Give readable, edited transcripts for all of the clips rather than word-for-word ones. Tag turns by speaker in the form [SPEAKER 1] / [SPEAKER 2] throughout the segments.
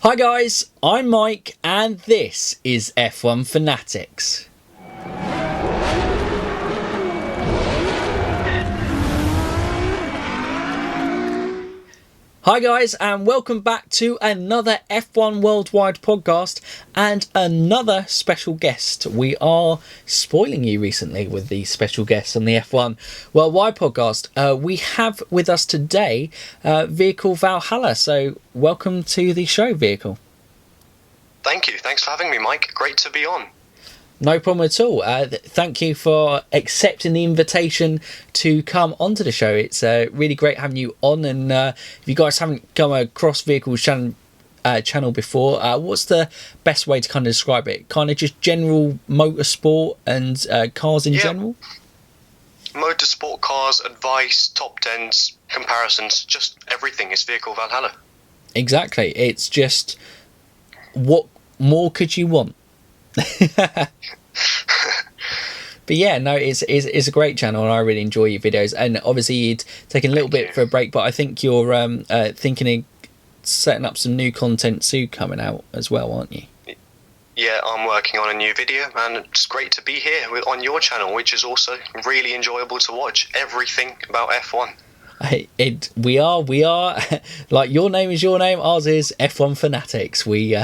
[SPEAKER 1] Hi guys, I'm Mike and this is F1 Fanatics. Hi guys and welcome back to another F1 Worldwide podcast and another special guest. We are spoiling you recently with the special guests on the F1 Worldwide podcast. We have with us today Vehicle Valhalla, so welcome to the show, Vehicle.
[SPEAKER 2] Thank you. Thanks for having me, Mike. Great to be on.
[SPEAKER 1] No problem at all. Thank you for accepting the invitation to come onto the show. It's really great having you on. And if you guys haven't come across Vehicle's channel before, what's the best way to kind of describe it? Kind of just general motorsport and cars in general?
[SPEAKER 2] Motorsport, cars, advice, top tens, comparisons, just everything is Vehicle Valhalla.
[SPEAKER 1] Exactly. It's just, what more could you want? But yeah, no, it's a great channel and I really enjoy your videos. And obviously you'd taken a little bit for a break, but I think you're thinking of setting up some new content soon coming out as well, aren't you?
[SPEAKER 2] Yeah, I'm working on a new video and it's great to be here on your channel, which is also really enjoyable to watch everything about F1.
[SPEAKER 1] We are like, your name is your name, ours is F1 Fanatics. We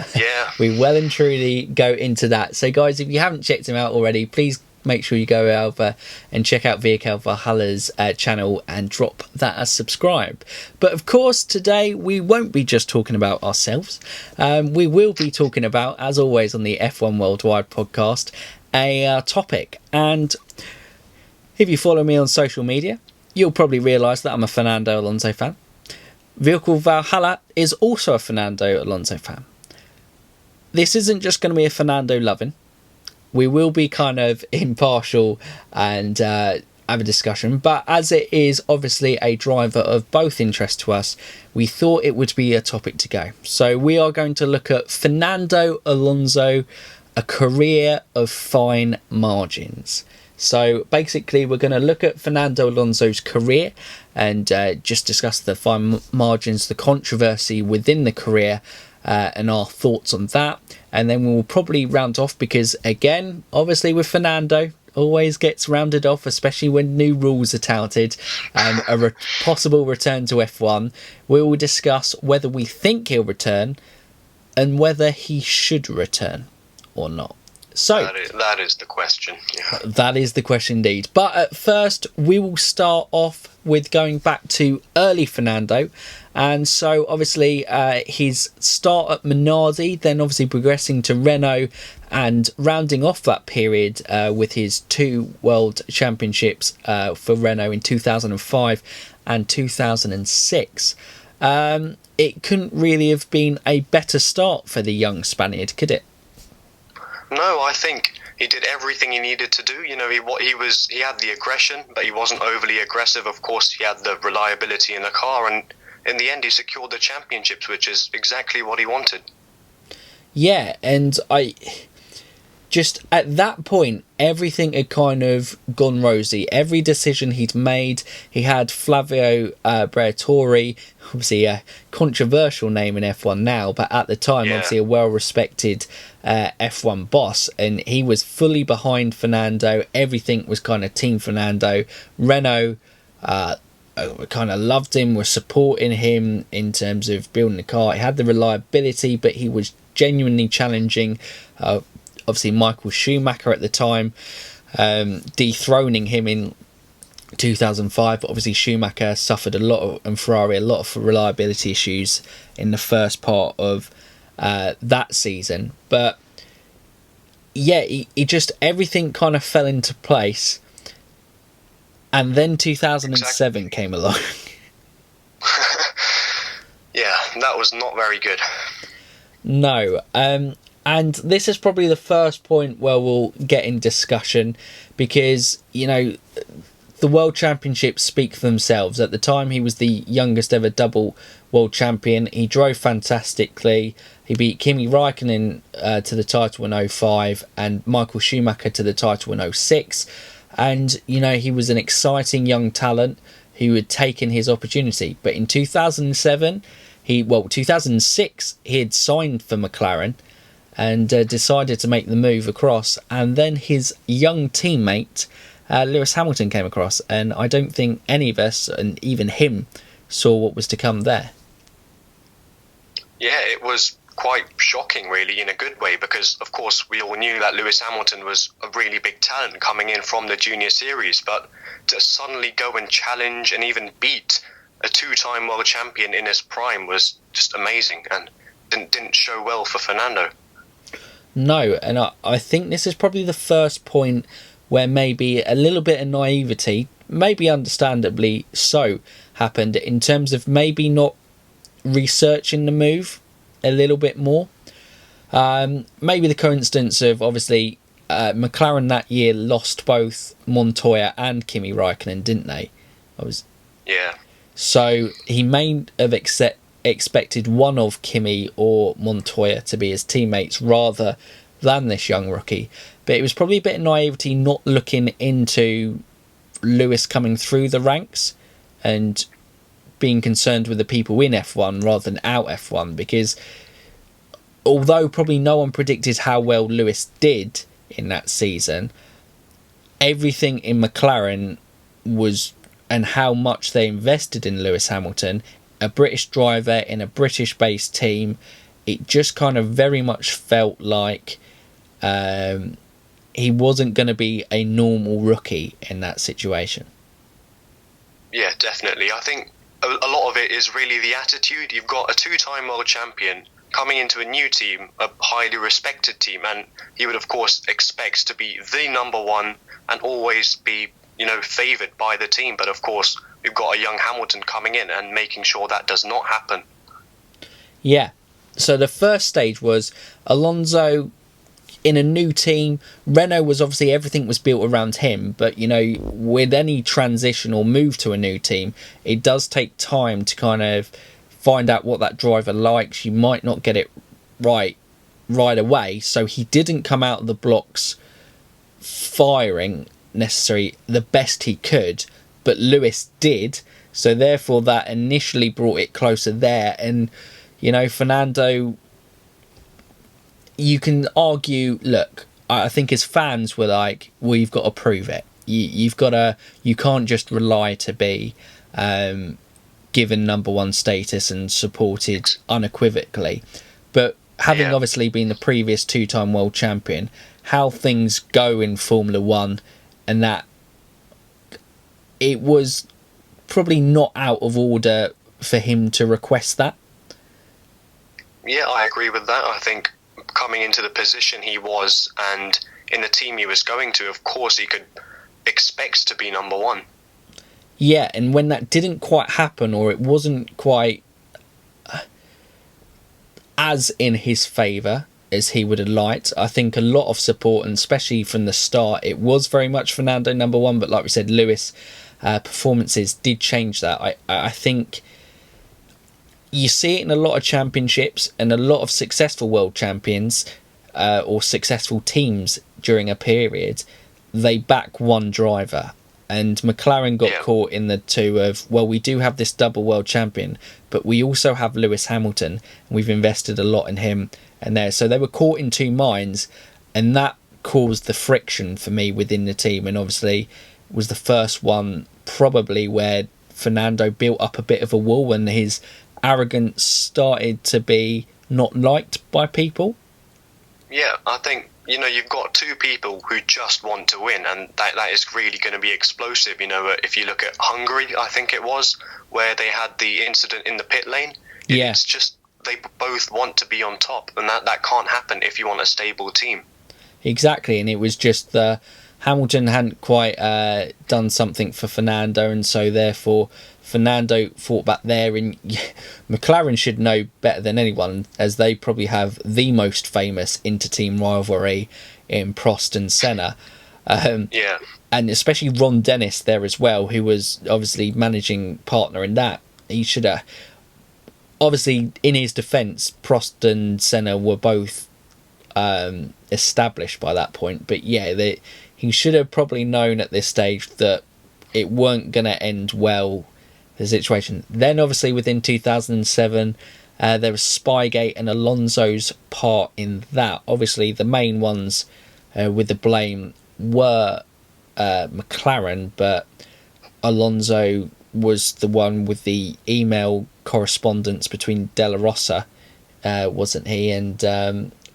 [SPEAKER 1] well and truly go into that. So guys, if you haven't checked him out already, please make sure you go over and check out Vehicle Valhalla's channel and drop that as subscribe. But of course today we won't be just talking about ourselves. We will be talking about, as always on the F1 Worldwide podcast, a topic. And if you follow me on social media, you'll probably realise that I'm a Fernando Alonso fan. Vehicle Valhalla is also a Fernando Alonso fan. This isn't just going to be a Fernando loving. We will be kind of impartial and have a discussion. But as it is obviously a driver of both interest to us, we thought it would be a topic to go. So we are going to look at Fernando Alonso, a career of fine margins. So basically we're going to look at Fernando Alonso's career and just discuss the fine margins, the controversy within the career and our thoughts on that. And then we'll probably round off because, again, obviously with Fernando, always gets rounded off, especially when new rules are touted, a possible return to F1. We will discuss whether we think he'll return and whether he should return or not. So
[SPEAKER 2] that is the question. Yeah.
[SPEAKER 1] That is the question indeed. But at first, we will start off with going back to early Fernando. And so obviously his start at Minardi, then obviously progressing to Renault and rounding off that period with his 2 World Championships for Renault in 2005 and 2006. It couldn't really have been a better start for the young Spaniard, could it?
[SPEAKER 2] No, I think he did everything he needed to do. You know, he had the aggression, but he wasn't overly aggressive. Of course, he had the reliability in the car, and in the end, he secured the championships, which is exactly what he wanted.
[SPEAKER 1] Yeah, and just at that point, everything had kind of gone rosy. Every decision he'd made, he had Flavio Briatore, obviously a controversial name in F1 now, but at the time, obviously a well-respected F1 boss, and he was fully behind Fernando. Everything was kind of Team Fernando. Renault kind of loved him, was supporting him in terms of building the car. He had the reliability, but he was genuinely challenging obviously Michael Schumacher at the time, dethroning him in 2005. Obviously Schumacher suffered and Ferrari a lot of reliability issues in the first part of that season. But yeah, he just, everything kind of fell into place. And then 2007 came along.
[SPEAKER 2] Yeah, that was not very good.
[SPEAKER 1] No. And this is probably the first point where we'll get in discussion because, you know, the World Championships speak for themselves. At the time, he was the youngest ever double World Champion. He drove fantastically. He beat Kimi Raikkonen to the title in 2005 and Michael Schumacher to the title in 2006. And, you know, he was an exciting young talent who had taken his opportunity. But in 2007, 2006 he had signed for McLaren and decided to make the move across, and then his young teammate Lewis Hamilton came across, and I don't think any of us, and even him, saw what was to come there.
[SPEAKER 2] Yeah, it was quite shocking, really, in a good way, because of course we all knew that Lewis Hamilton was a really big talent coming in from the junior series, but to suddenly go and challenge and even beat a two-time world champion in his prime was just amazing, and didn't show well for Fernando.
[SPEAKER 1] No, and I think this is probably the first point where maybe a little bit of naivety, maybe understandably so, happened in terms of maybe not researching the move a little bit more. Maybe the coincidence of, obviously, McLaren that year lost both Montoya and Kimi Raikkonen, didn't they?
[SPEAKER 2] Yeah.
[SPEAKER 1] So he may have expected one of Kimi or Montoya to be his teammates rather than this young rookie. But it was probably a bit of naivety not looking into Lewis coming through the ranks and being concerned with the people in F1 rather than out F1, because although probably no one predicted how well Lewis did in that season, everything in McLaren was, and how much they invested in Lewis Hamilton, a British driver in a British-based team, it just kind of very much felt like he wasn't going to be a normal rookie in that situation.
[SPEAKER 2] Yeah, definitely. I think a lot of it is really the attitude. You've got a two-time world champion coming into a new team, a highly respected team, and he would, of course, expect to be the number one and always be, favoured by the team. But, of course, we've got a young Hamilton coming in and making sure that does not happen.
[SPEAKER 1] Yeah. So the first stage was Alonso in a new team. Renault was obviously, everything was built around him, but with any transition or move to a new team, it does take time to kind of find out what that driver likes. You might not get it right away, so he didn't come out of the blocks firing necessarily the best he could, but Lewis did, so therefore that initially brought it closer there. And Fernando, you can argue, look, I think as fans we're like, well, you've got to prove it. You can't just rely to be given number one status and supported unequivocally. But having obviously been the previous two-time world champion, how things go in Formula One, and that it was probably not out of order for him to request that.
[SPEAKER 2] Yeah, I agree with that. I think coming into the position he was and in the team he was going to, of course he could expect to be number one.
[SPEAKER 1] Yeah, and when that didn't quite happen, or it wasn't quite as in his favour as he would have liked, I think a lot of support, and especially from the start, it was very much Fernando number one, but like we said, Lewis performances did change that. I think you see it in a lot of championships, and a lot of successful world champions or successful teams during a period, they back one driver. And McLaren got caught in the two of, well, we do have this double world champion, but we also have Lewis Hamilton, and we've invested a lot in him and there. So they were caught in two minds, and that caused the friction for me within the team. And obviously was the first one probably where Fernando built up a bit of a wall, and his arrogance started to be not liked by people.
[SPEAKER 2] Yeah, I think, you've got two people who just want to win, and that is really going to be explosive. If you look at Hungary, I think it was, where they had the incident in the pit lane.
[SPEAKER 1] Yeah.
[SPEAKER 2] It's just they both want to be on top, and that can't happen if you want a stable team. Exactly,
[SPEAKER 1] and it was just Hamilton hadn't quite done something for Fernando, and so therefore Fernando fought back there. And McLaren should know better than anyone, as they probably have the most famous inter-team rivalry in Prost and Senna. And especially Ron Dennis there as well, who was obviously managing partner in that. He should have, obviously, in his defence, Prost and Senna were both established by that point. But yeah, he should have probably known at this stage that it weren't going to end well, the situation. Then obviously within 2007, There was Spygate and Alonso's part in that. Obviously, the main ones with the blame were McLaren, but Alonso was the one with the email correspondence between De La Rosa, wasn't he? And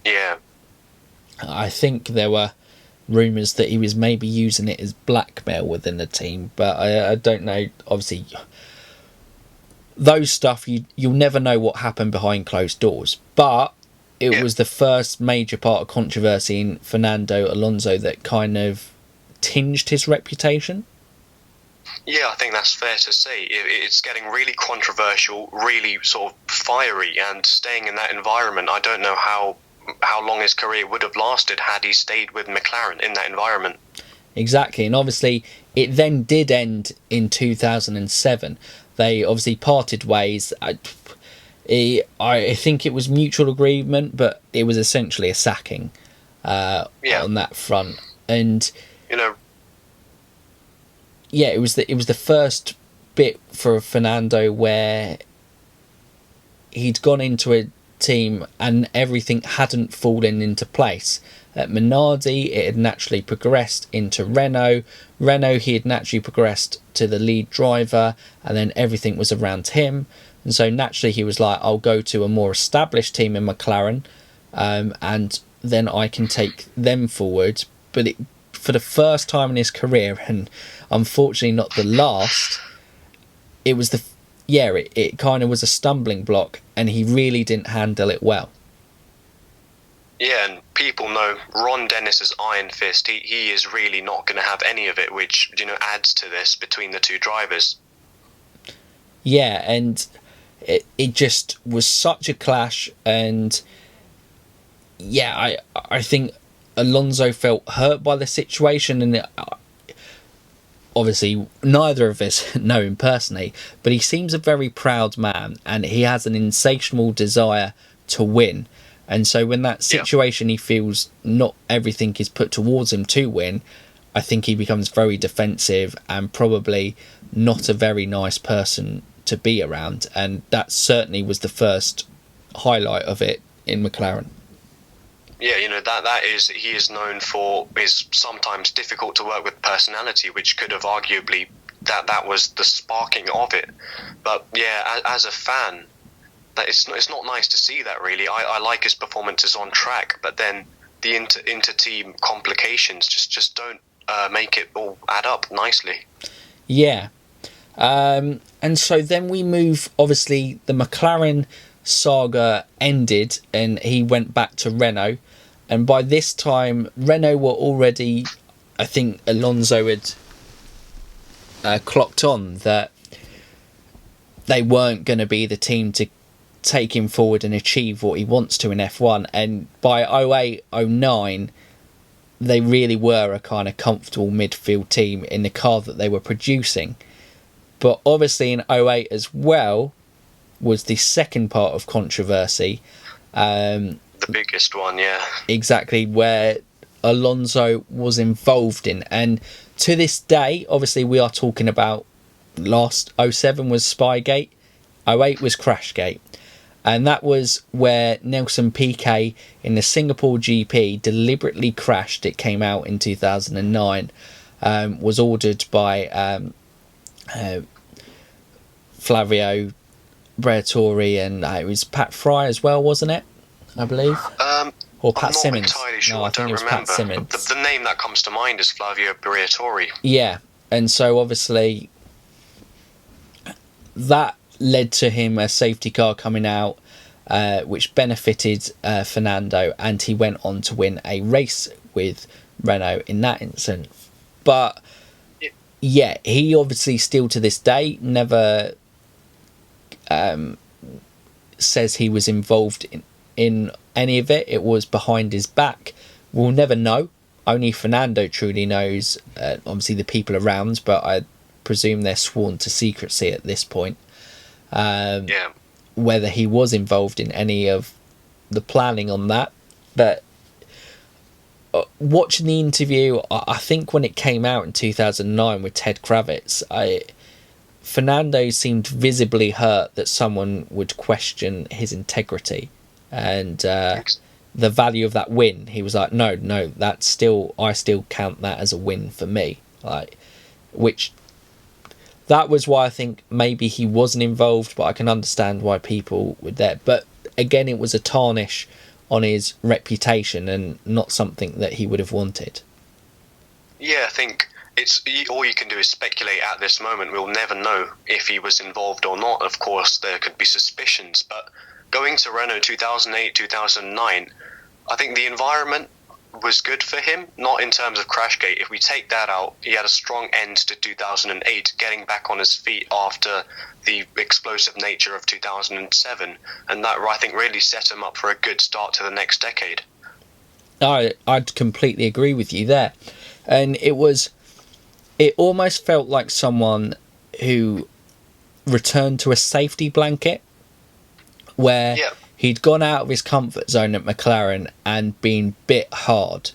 [SPEAKER 2] yeah,
[SPEAKER 1] I think there were rumours that he was maybe using it as blackmail within the team, but I don't know. Obviously, those stuff you'll never know what happened behind closed doors. But it was the first major part of controversy in Fernando Alonso that kind of tinged his reputation.
[SPEAKER 2] Yeah, I think that's fair to say. It's getting really controversial, really sort of fiery, and staying in that environment, I don't know how long his career would have lasted had he stayed with McLaren in that environment.
[SPEAKER 1] Exactly, and obviously it then did end in 2007. They obviously parted ways. I think it was mutual agreement, but it was essentially a sacking on that front. And it was the first bit for Fernando where he'd gone into a team and everything hadn't fallen into place. At Minardi, it had naturally progressed into Renault. Renault, he had naturally progressed to the lead driver, and then everything was around him. And so naturally he was like, I'll go to a more established team in McLaren, and then I can take them forward. But for the first time in his career, and unfortunately not the last, it was it kind of was a stumbling block, and he really didn't handle it well.
[SPEAKER 2] Yeah, and people know Ron Dennis's iron fist. He is really not going to have any of it, which adds to this between the two drivers.
[SPEAKER 1] Yeah, and it just was such a clash, and I think Alonso felt hurt by the situation, and obviously neither of us know him personally, but he seems a very proud man, and he has an insatiable desire to win. And so when that situation he feels not everything is put towards him to win, I think he becomes very defensive and probably not a very nice person to be around. And that certainly was the first highlight of it in McLaren.
[SPEAKER 2] Yeah, that is, he is known for his sometimes difficult to work with personality, which could have arguably that was the sparking of it. But yeah, as a fan, it's not nice to see that, really. I like his performances on track, but then the inter-team complications just don't make it all add up nicely.
[SPEAKER 1] Yeah. And so then we move, obviously, the McLaren saga ended and he went back to Renault. And by this time, Renault were already, I think Alonso had clocked on that they weren't going to be the team to take him forward and achieve what he wants to in F1. And by 08-09, they really were a kind of comfortable midfield team in the car that they were producing. But obviously in 08 as well was the second part of controversy.
[SPEAKER 2] The biggest one, yeah.
[SPEAKER 1] Exactly, where Alonso was involved in. And to this day, obviously we are talking about last 07 was Spygate, 08 was Crashgate. And that was where Nelson Piquet in the Singapore GP deliberately crashed. It came out in 2009. Was ordered by Flavio Briatore, and it was Pat Fry as well, wasn't it? I believe. Or Pat Simmons.
[SPEAKER 2] I'm not entirely sure.
[SPEAKER 1] No, I think it was
[SPEAKER 2] remember.
[SPEAKER 1] Pat Simmons.
[SPEAKER 2] The name that comes to mind is Flavio Briatore.
[SPEAKER 1] Yeah, and so obviously that led to him a safety car coming out, which benefited Fernando, and he went on to win a race with Renault in that instance. But yeah, he obviously still to this day never says he was involved in any of it. It was behind his back. We'll never know. Only Fernando truly knows, obviously the people around, but I presume they're sworn to secrecy at this point. Whether he was involved in any of the planning on that. But watching the interview, I think when it came out in 2009 with Ted Kravitz, Fernando seemed visibly hurt that someone would question his integrity and the value of that win. He was like, no, that's still, I still count that as a win for me. Like, which that was why I think maybe he wasn't involved, but I can understand why people were there. But again, it was a tarnish on his reputation and not something that he would have wanted.
[SPEAKER 2] Yeah, I think it's all you can do is speculate at this moment. We'll never know if he was involved or not. Of course, there could be suspicions, but going to Renault 2008, 2009, I think the environment was good for him, not in terms of Crashgate. If we take that out, he had a strong end to 2008, getting back on his feet after the explosive nature of 2007, and that, I think, really set him up for a good start to the next decade.
[SPEAKER 1] I'd completely agree with you there. And it almost felt like someone who returned to a safety blanket where he'd gone out of his comfort zone at McLaren and been bit hard,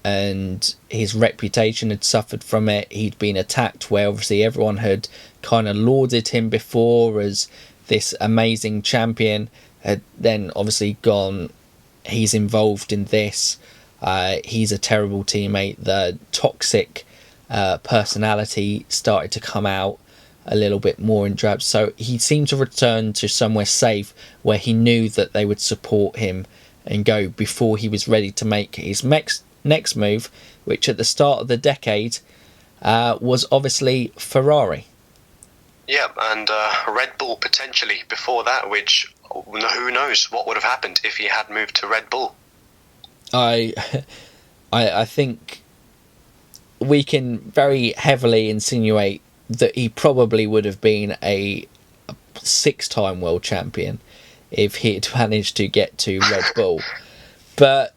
[SPEAKER 1] and his reputation had suffered from it. He'd been attacked where obviously everyone had kind of lauded him before as this amazing champion, had then obviously gone, he's involved in this, he's a terrible teammate. The toxic personality started to come out a little bit more in drabs, so he seemed to return to somewhere safe where he knew that they would support him and go before he was ready to make his next move, which at the start of the decade was obviously Ferrari.
[SPEAKER 2] Yeah, and Red Bull potentially before that, which who knows what would have happened if he had moved to Red Bull. I
[SPEAKER 1] think we can very heavily insinuate that he probably would have been a 6-time world champion if he had managed to get to Red Bull. But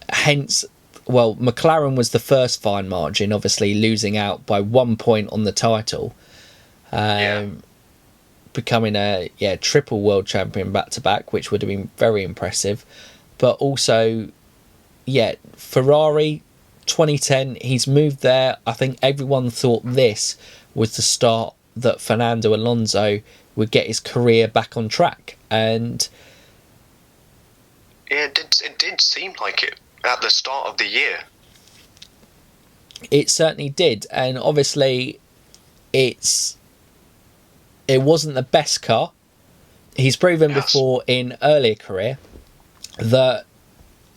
[SPEAKER 1] hence, well, McLaren was the first fine margin, obviously losing out by 1 point on the title, becoming a triple world champion back-to-back, which would have been very impressive. But also, Ferrari 2010, he's moved there. I think everyone thought this was the start that Fernando Alonso would get his career back on track, and
[SPEAKER 2] it did seem like it at the start of the year.
[SPEAKER 1] It certainly did, and obviously it wasn't the best car. He's proven before in earlier career that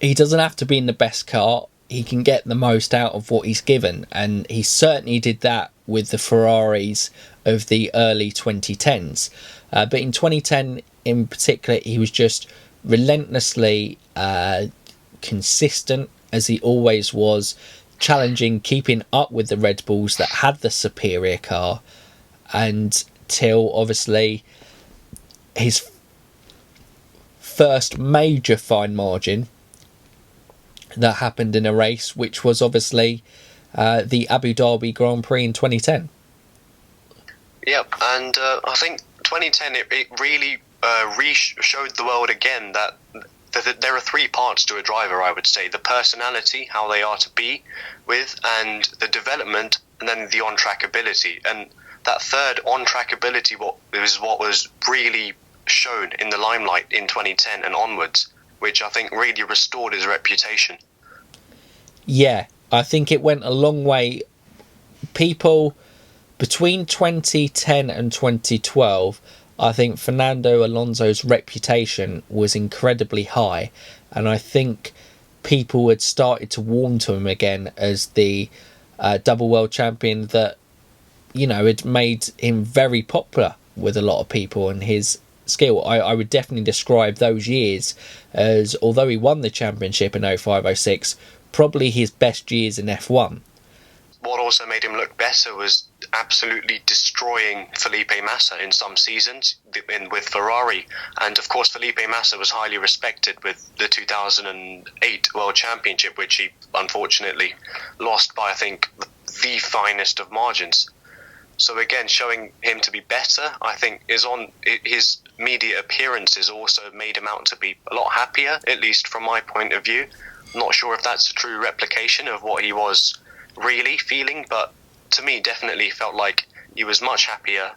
[SPEAKER 1] he doesn't have to be in the best car. He can get the most out of what he's given, and he certainly did that with the Ferraris of the early 2010s. But in 2010 in particular, he was just relentlessly consistent, as he always was, challenging, keeping up with the Red Bulls that had the superior car, until obviously his first major fine margin that happened in a race, which was obviously the Abu Dhabi Grand Prix in 2010.
[SPEAKER 2] Yep, and I think 2010 it really showed the world again that there are 3 parts to a driver, I would say: the personality, how they are to be with, and the development, and then the on-track ability. And that third on-track ability what was really shown in the limelight in 2010 and onwards, which I think really restored his reputation.
[SPEAKER 1] Yeah, I think it went a long way. People, between 2010 and 2012, I think Fernando Alonso's reputation was incredibly high, and I think people had started to warm to him again as the double world champion that, had made him very popular with a lot of people, and his skill. I would definitely describe those years as, although he won the championship in 05-06, probably his best years in F1.
[SPEAKER 2] What also made him look better was absolutely destroying Felipe Massa in some seasons with Ferrari. And of course, Felipe Massa was highly respected with the 2008 World Championship, which he unfortunately lost by, I think, the finest of margins. So again, showing him to be better, I think, is on his media appearances also made him out to be a lot happier, at least from my point of view. I'm not sure if that's a true replication of what he was really feeling, but to me definitely felt like he was much happier.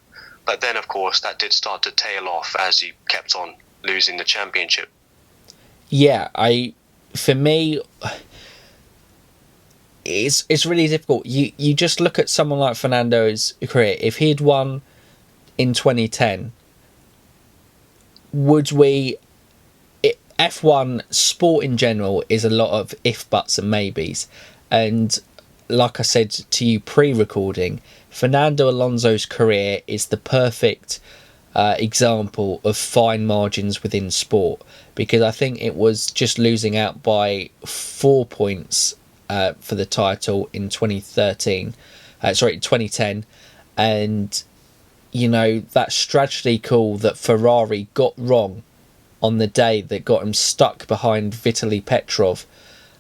[SPEAKER 2] But then, of course, that did start to tail off as he kept on losing the championship.
[SPEAKER 1] Yeah, for me, it's really difficult. You just look at someone like Fernando's career. If he'd won in 2010, would we... F1 sport in general is a lot of if, buts and maybes. And like I said to you pre-recording, Fernando Alonso's career is the perfect example of fine margins within sport, because I think it was just losing out by 4 points for the title in 2010, and that's tragically cool that Ferrari got wrong on the day that got him stuck behind Vitaly Petrov,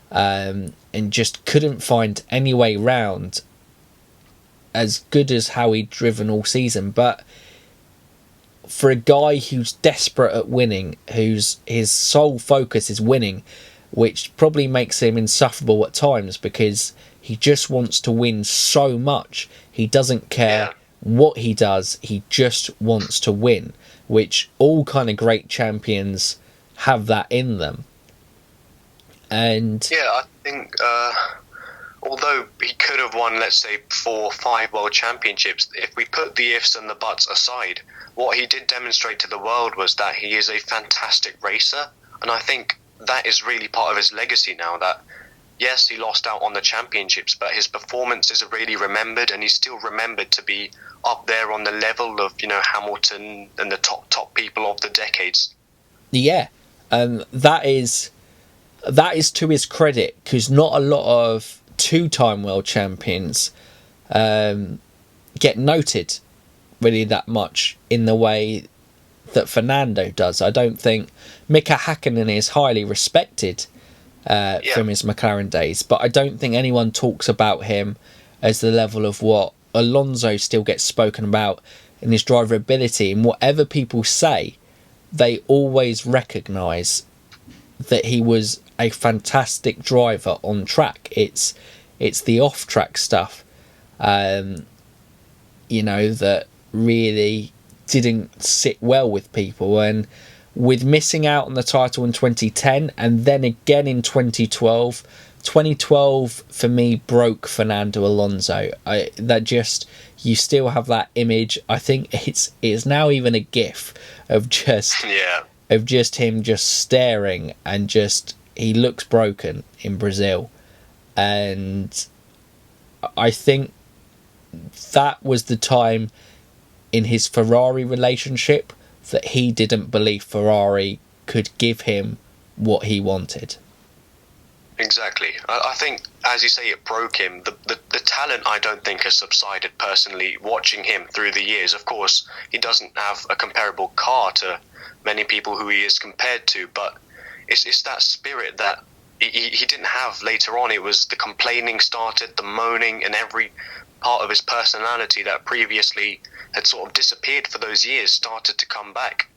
[SPEAKER 1] and just couldn't find any way round, as good as how he'd driven all season. But for a guy who's desperate at winning, his sole focus is winning, which probably makes him insufferable at times, because he just wants to win so much. He doesn't care what he does, he just wants to win, which all kind of great champions have that in them. And
[SPEAKER 2] yeah, I think although he could have won, let's say, 4 or 5 world championships, if we put the ifs and the buts aside, what he did demonstrate to the world was that he is a fantastic racer. And I think that is really part of his legacy now, that yes, he lost out on the championships, but his performances are really remembered, and he's still remembered to be up there on the level of, Hamilton and the top people of the decades.
[SPEAKER 1] Yeah, that is to his credit, because not a lot of 2-time world champions get noted really that much in the way that Fernando does. I don't think Mika Hakkinen is highly respected from his McLaren days, but I don't think anyone talks about him as the level of what Alonso still gets spoken about in his driver ability. And whatever people say, they always recognise that he was a fantastic driver on track. It's the off-track stuff, that really didn't sit well with people. And with missing out on the title in 2010 and then again in 2012 for me broke Fernando Alonso. You still have that image. I think it's now even a gif of just him just staring, and just he looks broken in Brazil. And I think that was the time in his Ferrari relationship that he didn't believe Ferrari could give him what he wanted.
[SPEAKER 2] Exactly. I think, as you say, it broke him. The talent, I don't think, has subsided personally, watching him through the years. Of course, he doesn't have a comparable car to many people who he is compared to, but it's that spirit that he didn't have later on. It was the complaining started, the moaning, and every part of his personality that previously had sort of disappeared for those years started to come back.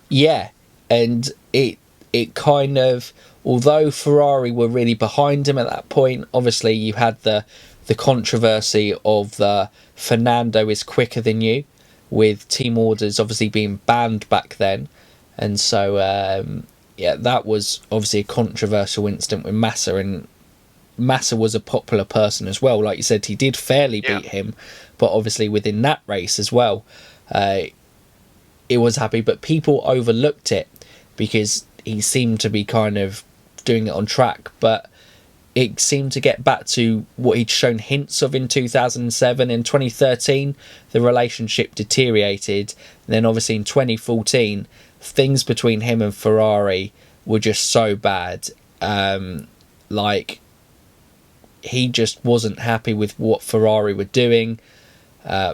[SPEAKER 2] Yeah,
[SPEAKER 1] and it kind of, although Ferrari were really behind him at that point, obviously you had the controversy of the Fernando is quicker than you, with team orders obviously being banned back then. And so, that was obviously a controversial incident with Massa, and Massa was a popular person as well. Like you said, he did fairly beat him, but obviously within that race as well, it was happy, but people overlooked it because he seemed to be kind of doing it on track. But it seemed to get back to what he'd shown hints of in 2007. In 2013, the relationship deteriorated. And then obviously in 2014, things between him and Ferrari were just so bad. He just wasn't happy with what Ferrari were doing.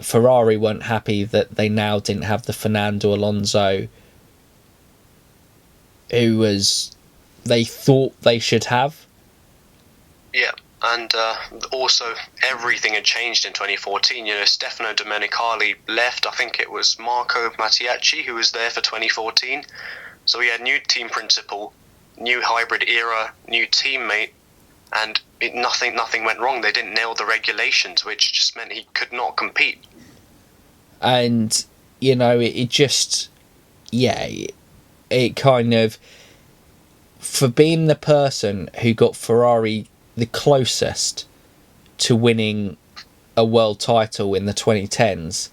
[SPEAKER 1] Ferrari weren't happy that they now didn't have the Fernando Alonso who they thought they should have.
[SPEAKER 2] Yeah, and also everything had changed in 2014. Stefano Domenicali left. I think it was Marco Mattiacci who was there for 2014. So we had new team principal, new hybrid era, new teammate, and nothing went wrong. They didn't nail the regulations, which just meant he could not compete.
[SPEAKER 1] And, it just, it kind of, for being the person who got Ferrari the closest to winning a world title in the 2010s,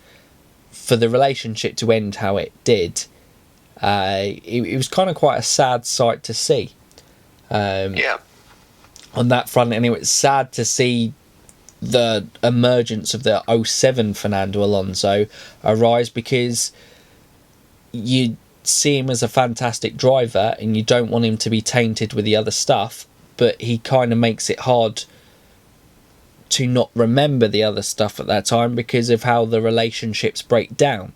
[SPEAKER 1] for the relationship to end how it did, it was kind of quite a sad sight to see. On that front, and it was sad to see the emergence of the 07 Fernando Alonso arise, because you see him as a fantastic driver and you don't want him to be tainted with the other stuff, but he kind of makes it hard to not remember the other stuff at that time because of how the relationships break down.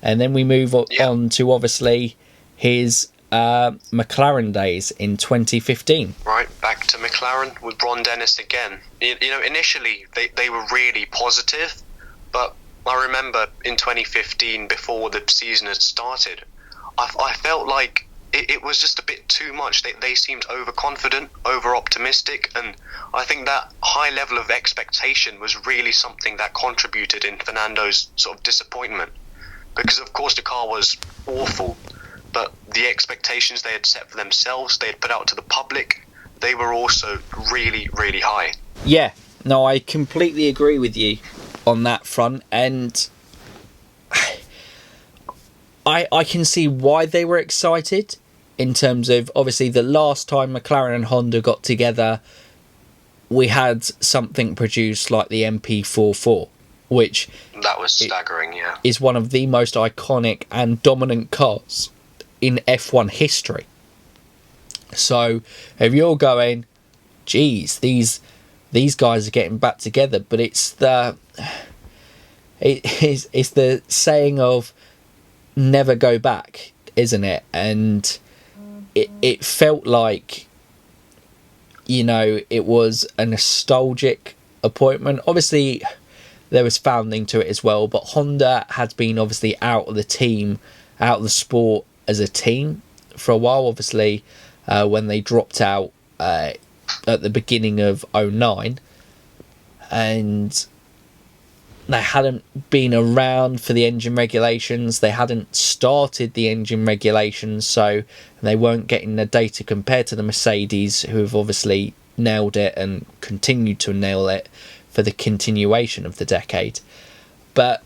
[SPEAKER 1] And then we move on to obviously his McLaren days in 2015.
[SPEAKER 2] Right, back to McLaren with Ron Dennis again. Initially they were really positive, but I remember in 2015, before the season had started, I felt like it was just a bit too much. They seemed overconfident, over-optimistic, and I think that high level of expectation was really something that contributed in Fernando's sort of disappointment. Because, of course, the car was awful, but the expectations they had set for themselves, they had put out to the public, they were also really, really high.
[SPEAKER 1] Yeah, no, I completely agree with you on that front, and I can see why they were excited, in terms of, obviously, the last time McLaren and Honda got together, we had something produced like the MP44, which...
[SPEAKER 2] That was staggering, yeah.
[SPEAKER 1] Is one of the most iconic and dominant cars in F1 history. So, if you're going, geez, these guys are getting back together, but it's the saying of never go back, isn't it? And it felt like, it was a nostalgic appointment. Obviously, there was founding to it as well, but Honda had been obviously out of the team, out of the sport as a team for a while, obviously, when they dropped out at the beginning of 2009, and they hadn't been around for the engine regulations, they hadn't started the engine regulations, so they weren't getting the data compared to the Mercedes, who have obviously nailed it and continued to nail it for the continuation of the decade. But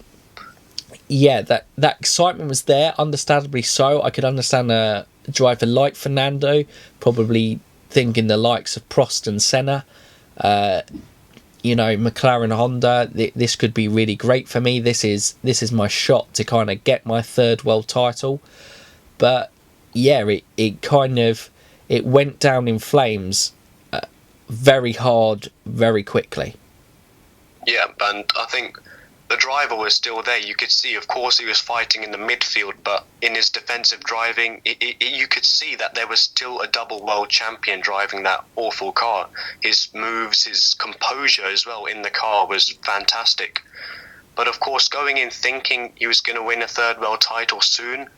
[SPEAKER 1] yeah, that excitement was there, understandably so. I could understand a driver like Fernando probably thinking the likes of Prost and Senna, McLaren, Honda, this could be really great for me. This is my shot to kind of get my third world title. But yeah, it went down in flames very hard, very quickly.
[SPEAKER 2] Yeah, and I think the driver was still there. You could see, of course, he was fighting in the midfield, but in his defensive driving, you could see that there was still a double world champion driving that awful car. His moves, his composure as well in the car was fantastic. But of course, going in thinking he was going to win a third world title soon,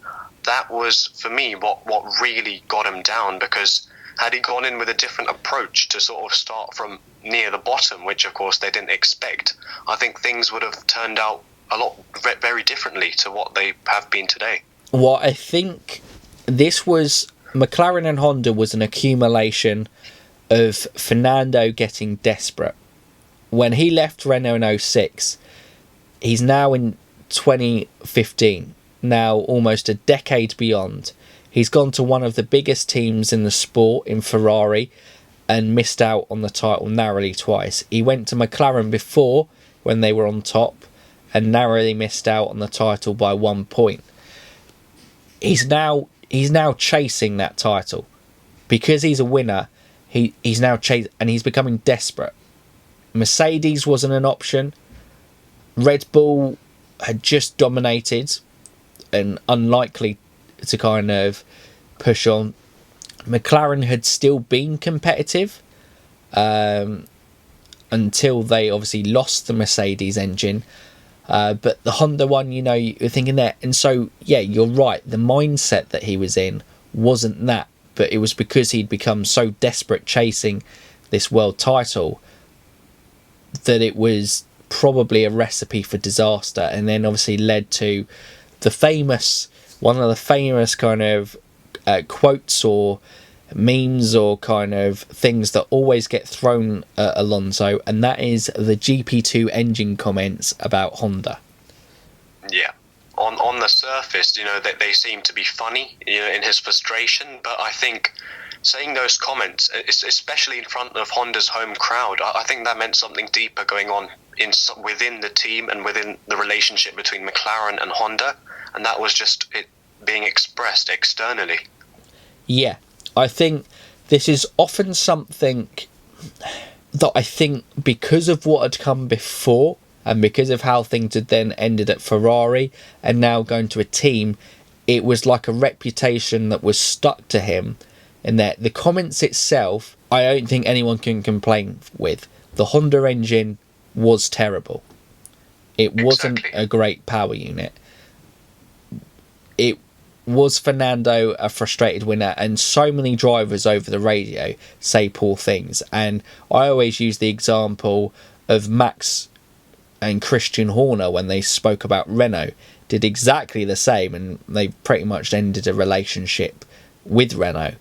[SPEAKER 2] that was, for me, what really got him down, because had he gone in with a different approach to sort of start from near the bottom, which of course they didn't expect, I think things would have turned out a lot very differently to what they have been today.
[SPEAKER 1] Well, I think this was, McLaren and Honda was an accumulation of Fernando getting desperate. When he left Renault in 06, he's now in 2015, now almost a decade beyond. He's gone to one of the biggest teams in the sport in Ferrari and missed out on the title narrowly twice. He went to McLaren before when they were on top and narrowly missed out on the title by 1 point. He's now chasing that title. Because he's a winner, he's now chasing, and he's becoming desperate. Mercedes wasn't an option. Red Bull had just dominated and unlikely to kind of push on. McLaren had still been competitive until they obviously lost the Mercedes engine, but the Honda one, you're thinking that. And so yeah, you're right, the mindset that he was in wasn't that, but it was because he'd become so desperate chasing this world title that it was probably a recipe for disaster, and then obviously led to one of the famous kind of quotes or memes or kind of things that always get thrown at Alonso, and that is the GP2 engine comments about Honda.
[SPEAKER 2] Yeah. On the surface, they seem to be funny, in his frustration, but I think saying those comments, especially in front of Honda's home crowd, I think that meant something deeper going on within the team and within the relationship between McLaren and Honda, and that was just it being expressed externally.
[SPEAKER 1] Yeah, I think this is often something that I think because of what had come before and because of how things had then ended at Ferrari and now going to a team, it was like a reputation that was stuck to him, and that the comments itself, I don't think anyone can complain with. The Honda engine was terrible. It wasn't a great power unit. It was Fernando a frustrated winner, and so many drivers over the radio say poor things. And I always use the example of Max and Christian Horner when they spoke about Renault, did exactly the same, and they pretty much ended a relationship with Renault.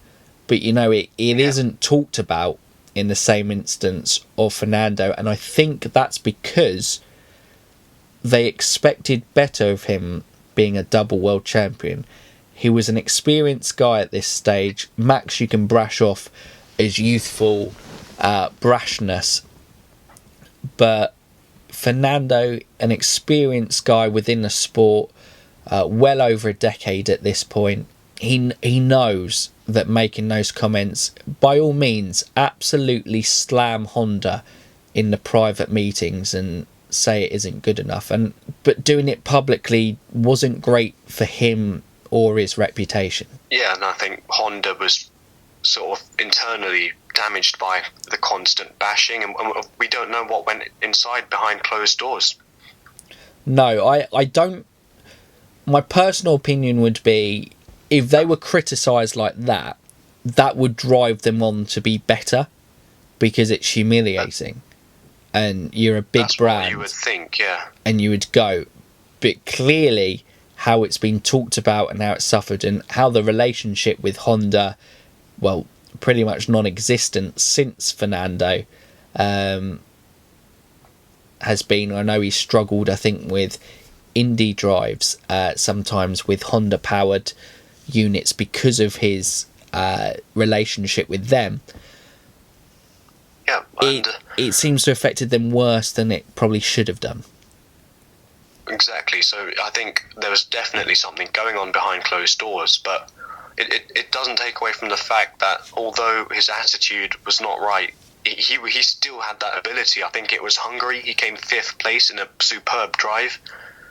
[SPEAKER 1] But it isn't talked about in the same instance of Fernando, and I think that's because they expected better of him being a double world champion. He was an experienced guy at this stage. Max you can brush off as youthful brashness, but Fernando, an experienced guy within the sport, well over a decade at this point, he knows that making those comments, by all means, absolutely slam Honda in the private meetings and say it isn't good enough, but doing it publicly wasn't great for him or his reputation.
[SPEAKER 2] Yeah, and I think Honda was sort of internally damaged by the constant bashing, and we don't know what went inside behind closed doors.
[SPEAKER 1] No, I don't. My personal opinion would be, if they were criticised like that, that would drive them on to be better, because it's humiliating. And you're a big brand. What you would think, yeah. And you would go. But clearly, how it's been talked about and how it's suffered, and how the relationship with Honda, well, pretty much non-existent since Fernando, has been. I know he struggled, I think, with Indy drives, sometimes with Honda-powered units because of his relationship with them.
[SPEAKER 2] Yeah,
[SPEAKER 1] it seems to have affected them worse than it probably should have done.
[SPEAKER 2] Exactly. So I think there was definitely something going on behind closed doors, but it doesn't take away from the fact that although his attitude was not right, he still had that ability. I think it was Hungary. He came 5th place in a superb drive.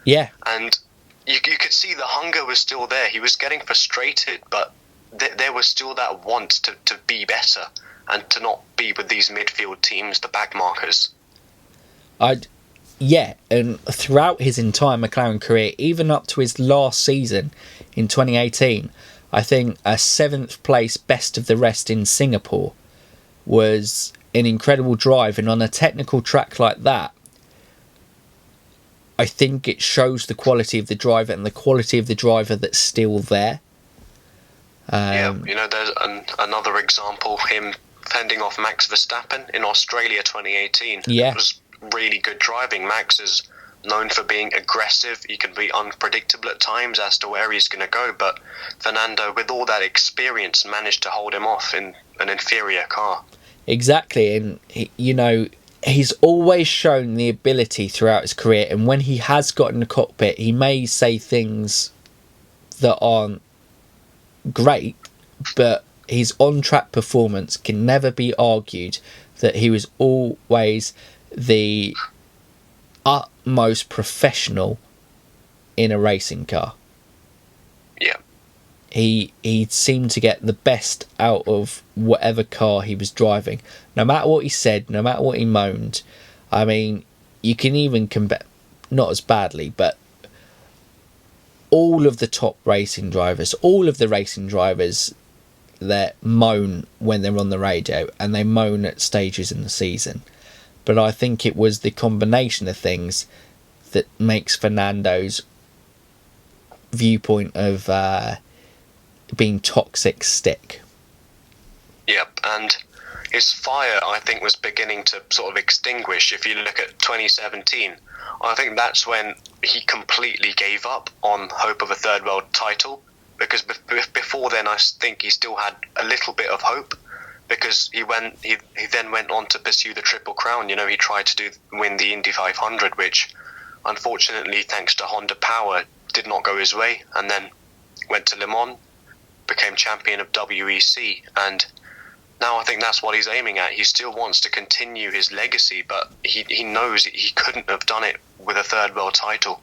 [SPEAKER 1] Yeah.
[SPEAKER 2] And you could see the hunger was still there. He was getting frustrated, but there was still that want to be better and to not be with these midfield teams, the backmarkers.
[SPEAKER 1] Yeah, and throughout his entire McLaren career, even up to his last season in 2018, I think a 7th place best of the rest in Singapore was an incredible drive. And on a technical track like that, I think it shows the quality of the driver and the quality of the driver that's still there.
[SPEAKER 2] Yeah, there's another example, him fending off Max Verstappen in Australia 2018.
[SPEAKER 1] Yeah.
[SPEAKER 2] It was really good driving. Max is known for being aggressive. He can be unpredictable at times as to where he's going to go, but Fernando, with all that experience, managed to hold him off in an inferior car.
[SPEAKER 1] Exactly, and he's always shown the ability throughout his career, and when he has got in the cockpit, he may say things that aren't great, but his on-track performance can never be argued that he was always the utmost professional in a racing car.
[SPEAKER 2] Yeah.
[SPEAKER 1] He seemed to get the best out of whatever car he was driving. No matter what he said, no matter what he moaned. I mean, you can even compare, not as badly, but all of the top racing drivers, all of the racing drivers that moan when they're on the radio, and they moan at stages in the season. but I think it was the combination of things that makes Fernando's viewpoint of being toxic stick.
[SPEAKER 2] Yep, and his fire, I think, was beginning to sort of extinguish. If you look at 2017, I think that's when he completely gave up on hope of a third world title, because before then I think he still had a little bit of hope, because he then went on to pursue the Triple Crown. You know, he tried to win the Indy 500, which unfortunately, thanks to Honda power, did not go his way, and then went to Le Mans, became champion of WEC, and now I think that's what he's aiming at. He still wants to continue his legacy, but he knows he couldn't have done it with a third world title.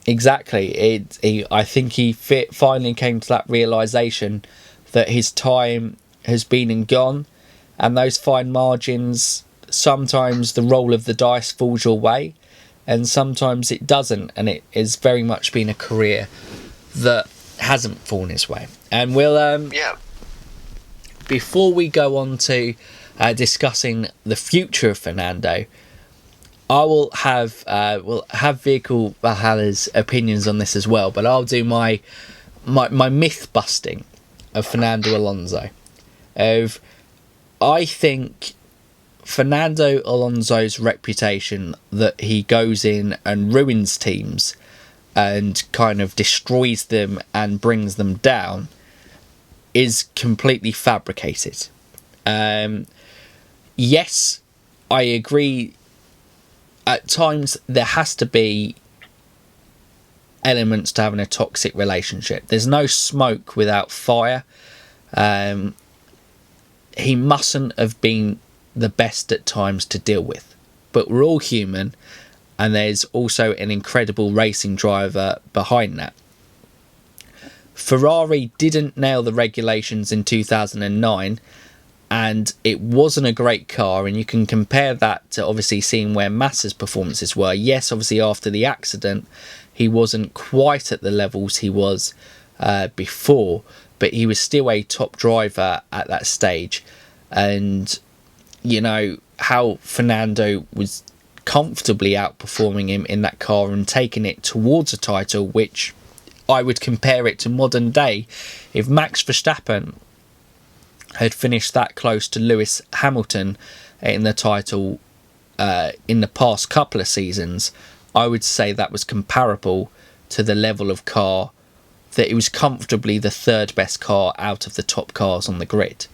[SPEAKER 1] Exactly. I think he finally came to that realisation that his time has been and gone, and those fine margins, sometimes the roll of the dice falls your way, and sometimes it doesn't, and it has very much been a career that hasn't fallen his way. And we'll before we go on to discussing the future of Fernando, I will have Vehicle Valhalla's opinions on this as well, but I'll do my myth busting of Fernando Alonso. I think Fernando Alonso's reputation that he goes in and ruins teams and kind of destroys them and brings them down is completely fabricated. Yes, I agree. At times there has to be elements to having a toxic relationship. There's no smoke without fire. He mustn't have been the best at times to deal with, but we're all human, and there's also an incredible racing driver behind that. Ferrari didn't nail the regulations in 2009, and it wasn't a great car, and you can compare that to obviously seeing where Massa's performances were. Yes, obviously after the accident he wasn't quite at the levels he was before, but he was still a top driver at that stage. And you know how Fernando was comfortably outperforming him in that car and taking it towards a title, which I would compare it to modern day. If Max Verstappen had finished that close to Lewis Hamilton in the title in the past couple of seasons, I would say that was comparable to the level of car that it was comfortably the third best car out of the top cars on the grid.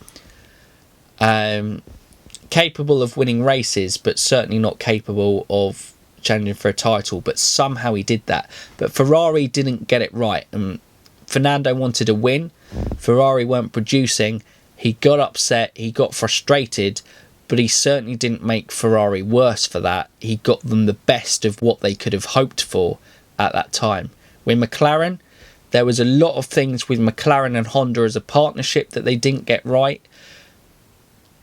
[SPEAKER 1] Capable of winning races, but certainly not capable of challenging for a title, but somehow he did that. But Ferrari didn't get it right, and Fernando wanted to win. Ferrari weren't producing. He got upset, he got frustrated, but he certainly didn't make Ferrari worse for that. He got them the best of what they could have hoped for at that time. With McLaren, there was a lot of things with McLaren and Honda as a partnership that they didn't get right.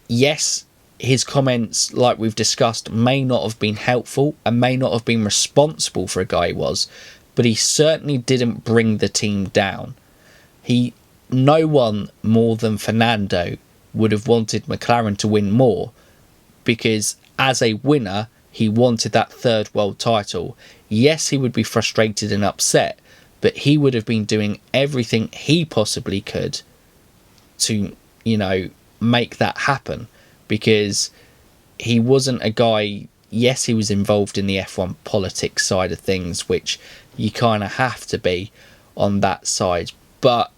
[SPEAKER 1] Yes, his comments, like we've discussed, may not have been helpful and may not have been responsible for a guy he was, but he certainly didn't bring the team down. No one more than Fernando would have wanted McLaren to win more, because as a winner he wanted that third world title. Yes, he would be frustrated and upset, but he would have been doing everything he possibly could to, make that happen, because he wasn't a guy. Yes, he was involved in the F1 politics side of things, which you kind of have to be on that side, but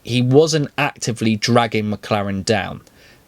[SPEAKER 1] he wasn't actively dragging McLaren down,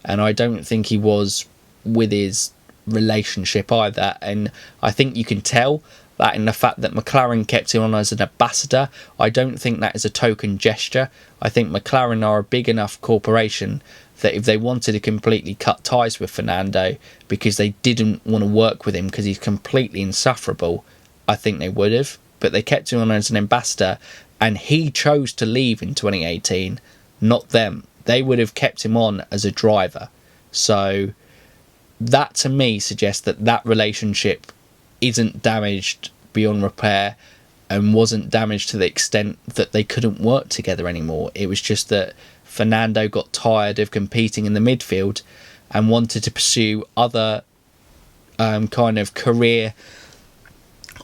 [SPEAKER 1] and I don't think he was with his relationship either. And I think you can tell that in the fact that McLaren kept him on as an ambassador. I don't think that is a token gesture. I think McLaren are a big enough corporation that if they wanted to completely cut ties with Fernando because they didn't want to work with him because he's completely insufferable, I think they would have. But they kept him on as an ambassador, and he chose to leave in 2018, not them. They would have kept him on as a driver. So that to me suggests that relationship isn't damaged beyond repair and wasn't damaged to the extent that they couldn't work together anymore. It was just that Fernando got tired of competing in the midfield and wanted to pursue other kind of career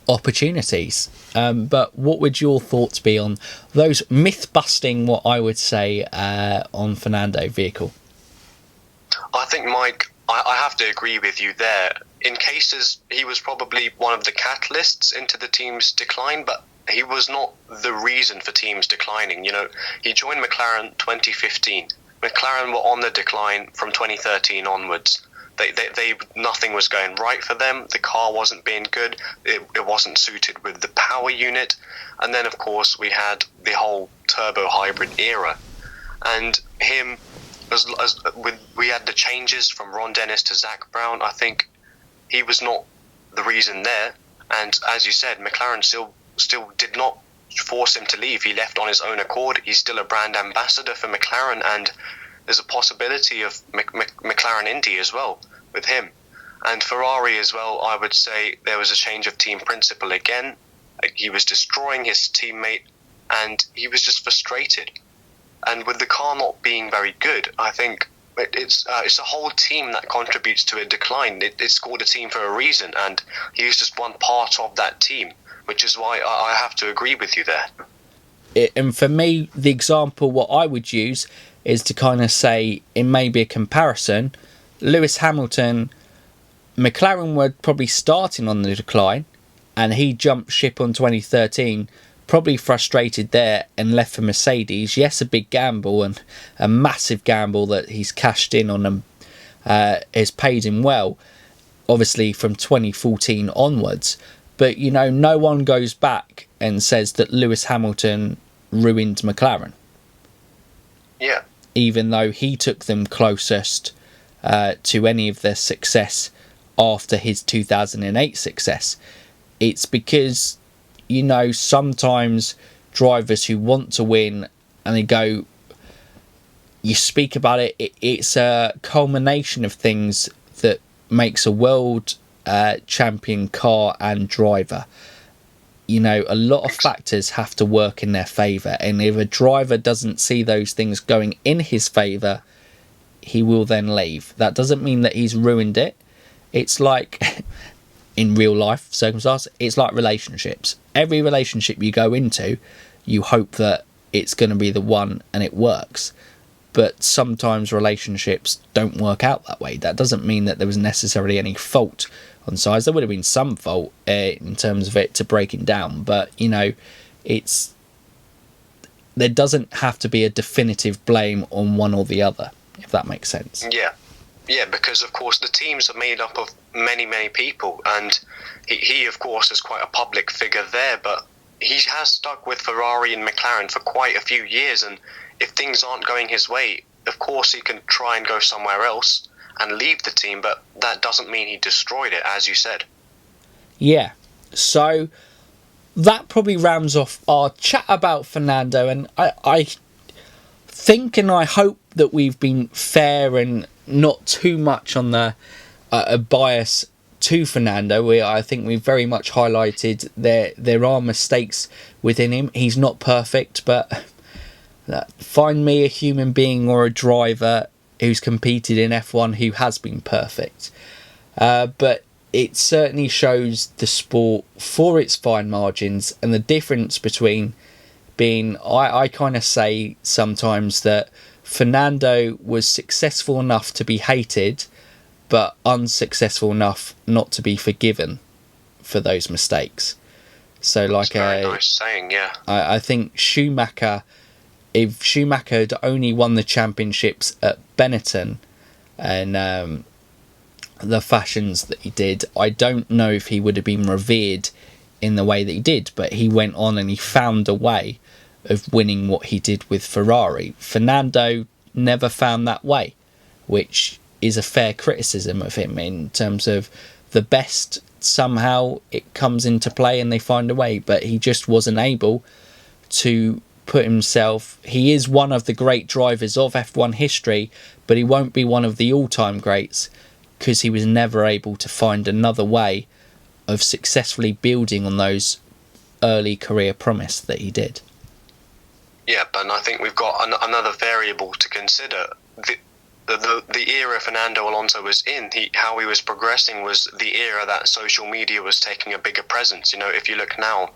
[SPEAKER 1] opportunities. But what would your thoughts be on those myth-busting, what I would say, on Fernando Vehicle?
[SPEAKER 2] I think, Mike, I have to agree with you there. In cases, he was probably one of the catalysts into the team's decline, but he was not the reason for teams declining. You know, he joined McLaren 2015. McLaren were on the decline from 2013 onwards. They nothing was going right for them. The car wasn't being good. It wasn't suited with the power unit. And then, of course, we had the whole turbo hybrid era. And him, we had the changes from Ron Dennis to Zach Brown. I think he was not the reason there. And as you said, McLaren still did not force him to leave. He left on his own accord. He's still a brand ambassador for McLaren, and there's a possibility of McLaren Indy as well with him. And Ferrari as well, I would say there was a change of team principle again. He was destroying his teammate, and he was just frustrated. And with the car not being very good, I think it's a whole team that contributes to a decline. It's called a team for a reason, and he was just one part of that team, which is why I have to agree with you there.
[SPEAKER 1] And for me, the example what I would use is to kind of say, in maybe a comparison, Lewis Hamilton, McLaren were probably starting on the decline, and he jumped ship on 2013, probably frustrated there and left for Mercedes. Yes, a big gamble, and a massive gamble that he's cashed in on him, has paid him well, obviously from 2014 onwards. But, you know, no one goes back and says that Lewis Hamilton ruined McLaren.
[SPEAKER 2] Yeah.
[SPEAKER 1] Even though he took them closest to any of their success after his 2008 success. It's because, you know, sometimes drivers who want to win and they go, you speak about it, it's a culmination of things that makes a world champion car and driver. You know, a lot of factors have to work in their favour, and if a driver doesn't see those things going in his favour, he will then leave. That doesn't mean that he's ruined it. It's like in real life circumstance, it's like relationships. Every relationship you go into, you hope that it's going to be the one and it works. But sometimes relationships don't work out that way. That doesn't mean that there was necessarily any fault on sides. There would have been some fault in terms of it to breaking down, but you know, there doesn't have to be a definitive blame on one or the other, if that makes sense.
[SPEAKER 2] Yeah, because of course the teams are made up of many people, and he of course is quite a public figure there, but he has stuck with Ferrari and McLaren for quite a few years, and if things aren't going his way, of course he can try and go somewhere else and leave the team, but that doesn't mean he destroyed it, as you said.
[SPEAKER 1] Yeah, so that probably rounds off our chat about Fernando, and I think and I hope that we've been fair and not too much on the a bias to Fernando. I think we've very much highlighted there are mistakes within him. He's not perfect, but find me a human being or a driver who's competed in F1 who has been perfect. But it certainly shows the sport for its fine margins, and the difference between being, I kind of say sometimes that Fernando was successful enough to be hated, but unsuccessful enough not to be forgiven for those mistakes. So, like,
[SPEAKER 2] that's a very nice saying, yeah.
[SPEAKER 1] I think Schumacher, if Schumacher had only won the championships at Benetton and the fashions that he did, I don't know if he would have been revered in the way that he did, but he went on and he found a way of winning what he did with Ferrari. Fernando never found that way, which is a fair criticism of him in terms of the best, somehow it comes into play and they find a way, but he just wasn't able to put himself. He is one of the great drivers of F1 history, but he won't be one of the all-time greats because he was never able to find another way of successfully building on those early career promise that he did.
[SPEAKER 2] Yeah, but I think we've got another variable to consider. the era Fernando Alonso was in, how he was progressing was the era that social media was taking a bigger presence. You know, if you look now,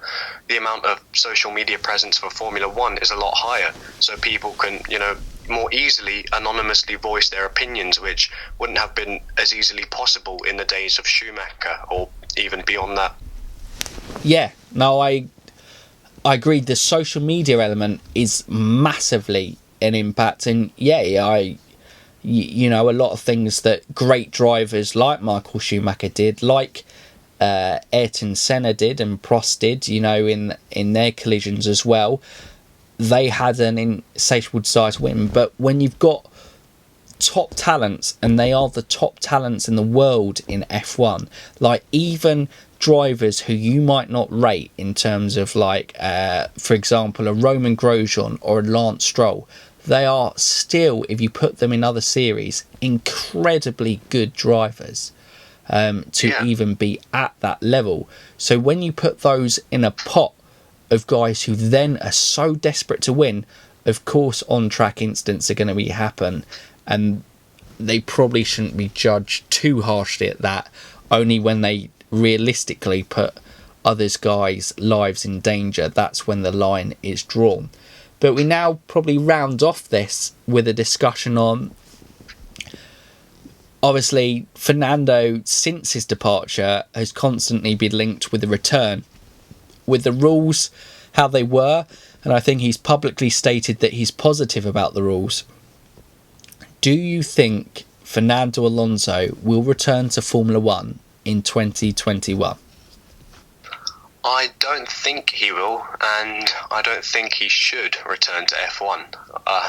[SPEAKER 2] the amount of social media presence for Formula One is a lot higher, so people can, you know, more easily anonymously voice their opinions, which wouldn't have been as easily possible in the days of Schumacher or even beyond that.
[SPEAKER 1] Yeah, no, I agree. The social media element is massively an impact, and you know, a lot of things that great drivers like Michael Schumacher did, like Ayrton Senna did and Prost did, you know, in their collisions as well, they had an insatiable desire to win. But when you've got top talents, and they are the top talents in the world in F1, like even drivers who you might not rate in terms of, like, for example, a Roman Grosjean or a Lance Stroll, they are still, if you put them in other series, incredibly good drivers to even be at that level. So when you put those in a pot of guys who then are so desperate to win, of course on-track incidents are going to happen, and they probably shouldn't be judged too harshly at that, only when they realistically put others guys' lives in danger. That's when the line is drawn. But we now probably round off this with a discussion on, obviously, Fernando, since his departure, has constantly been linked with a return. With the rules how they were, and I think he's publicly stated that he's positive about the rules. Do you think Fernando Alonso will return to Formula One in 2021?
[SPEAKER 2] I don't think he will, and I don't think he should return to F1.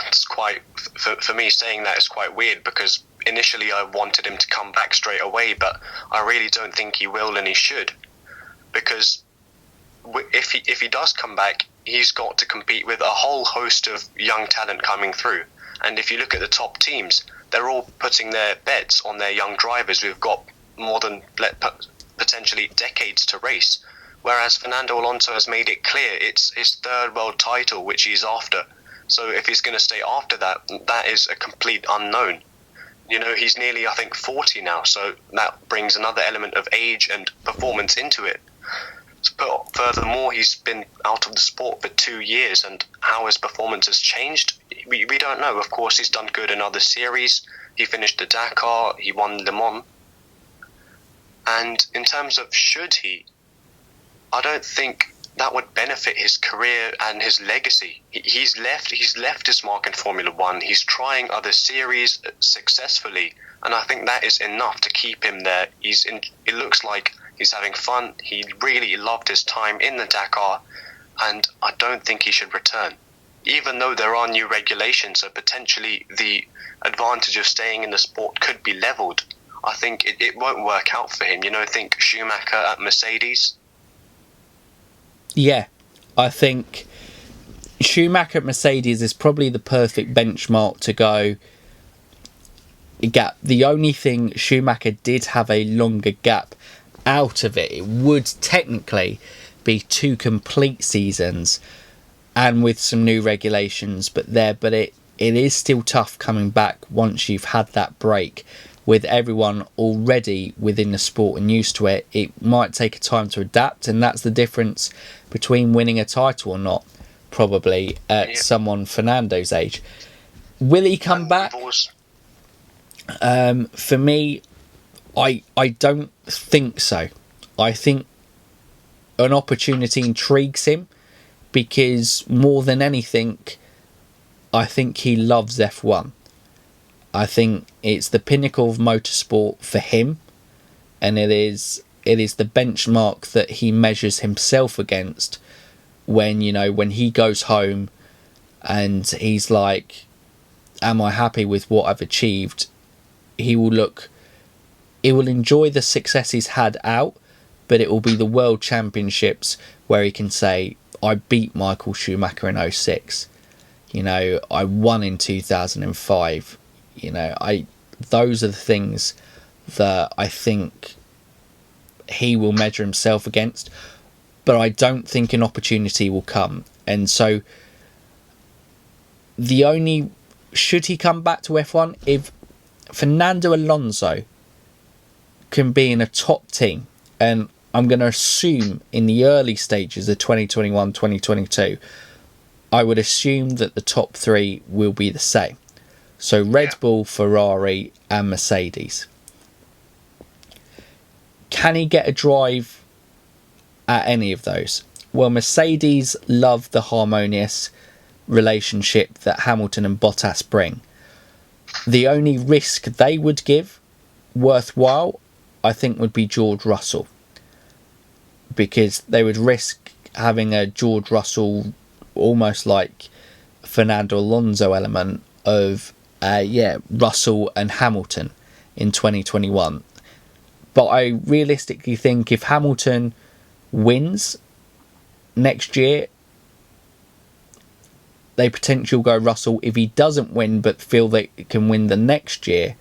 [SPEAKER 2] It's quite, for me, saying that is quite weird, because initially I wanted him to come back straight away, but I really don't think he will, and he should, because if he does come back, he's got to compete with a whole host of young talent coming through. And if you look at the top teams, they're all putting their bets on their young drivers who've got more than potentially decades to race. Whereas Fernando Alonso has made it clear it's his third world title which he's after. So if he's going to stay after that, that is a complete unknown. You know, he's nearly, I think, 40 now, so that brings another element of age and performance into it. But furthermore, he's been out of the sport for 2 years, and how his performance has changed, we don't know. Of course, he's done good in other series. He finished the Dakar, he won Le Mans. And in terms of should he, I don't think that would benefit his career and his legacy. He's left his mark in Formula One. He's trying other series successfully, and I think that is enough to keep him there. It looks like he's having fun. He really loved his time in the Dakar, and I don't think he should return. Even though there are new regulations, so potentially the advantage of staying in the sport could be levelled, I think it won't work out for him. You know, think Schumacher at Mercedes.
[SPEAKER 1] Yeah, I think Schumacher at Mercedes is probably the perfect benchmark to go. Gap. The only thing, Schumacher did have a longer gap out of it. It would technically be 2 complete seasons, and with some new regulations, but it is still tough coming back once you've had that break. With everyone already within the sport and used to it, it might take a time to adapt, and that's the difference between winning a title or not, probably, at someone Fernando's age. Will he come back? For me, I don't think so. I think an opportunity intrigues him, because more than anything, I think he loves F1. I think it's the pinnacle of motorsport for him, and it is the benchmark that he measures himself against when he goes home and he's like, am I happy with what I've achieved? He will enjoy the success he's had out, but it will be the World Championships where he can say, I beat Michael Schumacher in 06. I won in 2005. Those are the things that I think he will measure himself against, but I don't think an opportunity will come. And so should he come back to F1, if Fernando Alonso can be in a top team, and I'm going to assume in the early stages of 2021, 2022, I would assume that the top three will be the same. So Red Bull, Ferrari and Mercedes. Can he get a drive at any of those? Well, Mercedes love the harmonious relationship that Hamilton and Bottas bring. The only risk they would give worthwhile, I think, would be George Russell, because they would risk having a George Russell almost like Fernando Alonso element of Russell and Hamilton in 2021. But I realistically think if Hamilton wins next year, they potentially go Russell. If he doesn't win but feel they can win the next year,